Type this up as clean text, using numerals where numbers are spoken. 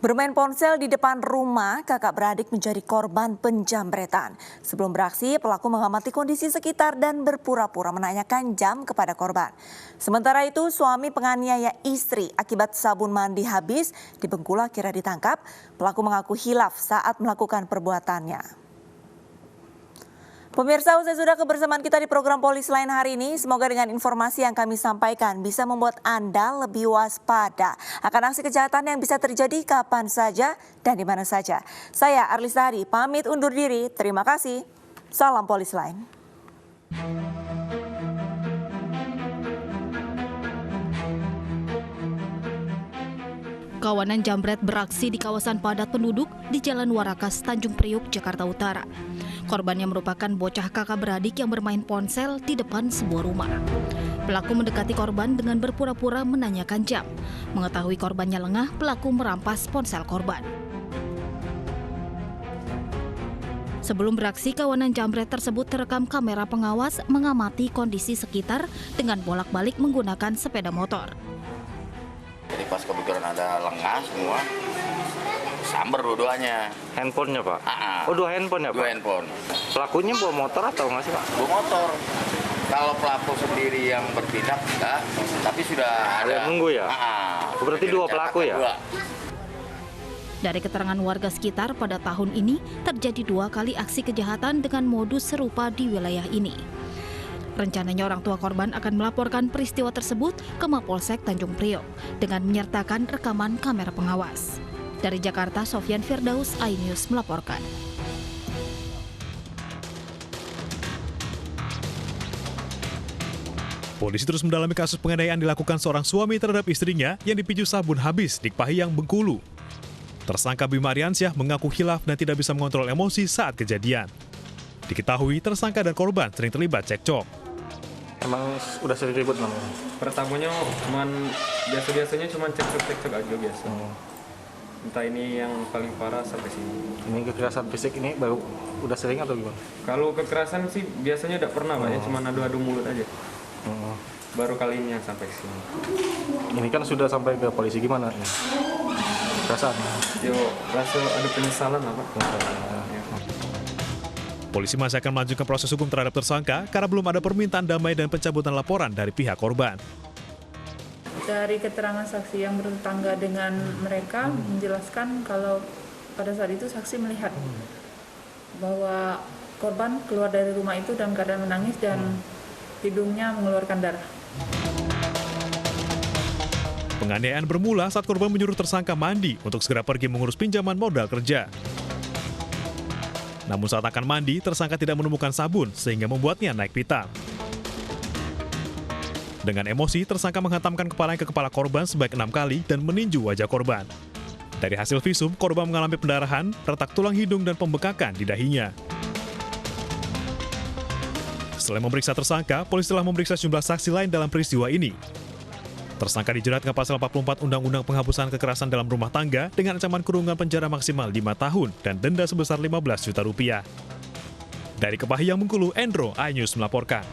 Bermain ponsel di depan rumah, kakak beradik menjadi korban penjamretan. Sebelum beraksi, pelaku mengamati kondisi sekitar dan berpura-pura menanyakan jam kepada korban. Sementara itu, suami penganiaya istri akibat sabun mandi habis di Bengkulu akhirnya ditangkap. Pelaku mengaku hilaf saat melakukan perbuatannya. Pemirsa, usai sudah kebersamaan kita di program Polis Lain hari ini, semoga dengan informasi yang kami sampaikan bisa membuat Anda lebih waspada akan aksi kejahatan yang bisa terjadi kapan saja dan di mana saja. Saya Arlis Tahari, pamit undur diri. Terima kasih. Salam Polis Lain. Kawanan jambret beraksi di kawasan padat penduduk di Jalan Warakas, Tanjung Priok, Jakarta Utara. Korbannya merupakan bocah kakak beradik yang bermain ponsel di depan sebuah rumah. Pelaku mendekati korban dengan berpura-pura menanyakan jam. Mengetahui korbannya lengah, pelaku merampas ponsel korban. Sebelum beraksi, kawanan jambret tersebut terekam kamera pengawas mengamati kondisi sekitar dengan bolak-balik menggunakan sepeda motor. Jadi pas kebetulan ada lengah semua, samber dua-duanya. Handphonenya Pak? Aa. Oh, dua handphone ya Pak? Dua handphone. Pelakunya bawa motor atau nggak sih Pak? Bawa motor. Kalau pelaku sendiri yang bertindak enggak, tapi sudah ada. Yang nunggu ya? Berarti dua pelaku ya? Dua. Dari keterangan warga sekitar, pada tahun ini terjadi 2 kali aksi kejahatan dengan modus serupa di wilayah ini. Rencananya orang tua korban akan melaporkan peristiwa tersebut ke Mapolsek Tanjung Priok dengan menyertakan rekaman kamera pengawas. Dari Jakarta, Sofyan Firdaus, iNews melaporkan. Polisi terus mendalami kasus penganiayaan dilakukan seorang suami terhadap istrinya yang dipicu sabun habis di Pahiyang, Bengkulu. Tersangka Bima Aryansyah mengaku hilaf dan tidak bisa mengontrol emosi saat kejadian. Diketahui tersangka dan korban sering terlibat cekcok. Emang udah sering ribut namanya? Pertamanya biasanya cuma cekcok aja biasa. Entah ini yang paling parah sampai sini. Ini kekerasan fisik ini baru udah sering atau gimana? Kalau kekerasan sih biasanya tidak pernah Pak ya, cuma adu-adu mulut aja. Baru kali ini yang sampai sini. Ini kan sudah sampai ke polisi, gimana? Perasaan? Yo, rasa ada penyesalan lah Pak. Polisi masih akan melanjutkan proses hukum terhadap tersangka karena belum ada permintaan damai dan pencabutan laporan dari pihak korban. Dari keterangan saksi yang bertetangga dengan mereka menjelaskan kalau pada saat itu saksi melihat bahwa korban keluar dari rumah itu dalam keadaan menangis dan hidungnya mengeluarkan darah. Penganiayaan bermula saat korban menyuruh tersangka mandi untuk segera pergi mengurus pinjaman modal kerja. Namun saat akan mandi, tersangka tidak menemukan sabun sehingga membuatnya naik pitam. Dengan emosi, tersangka menghantamkan kepalanya ke kepala korban sebanyak 6 kali dan meninju wajah korban. Dari hasil visum, korban mengalami pendarahan, retak tulang hidung dan pembekakan di dahinya. Setelah memeriksa tersangka, polisi telah memeriksa sejumlah saksi lain dalam peristiwa ini. Tersangka dijerat dengan pasal 44 Undang-Undang Penghapusan Kekerasan dalam Rumah Tangga dengan ancaman kurungan penjara maksimal 5 tahun dan denda sebesar 15 juta rupiah. Dari Pahiyang, Bengkulu, Endro, iNews melaporkan.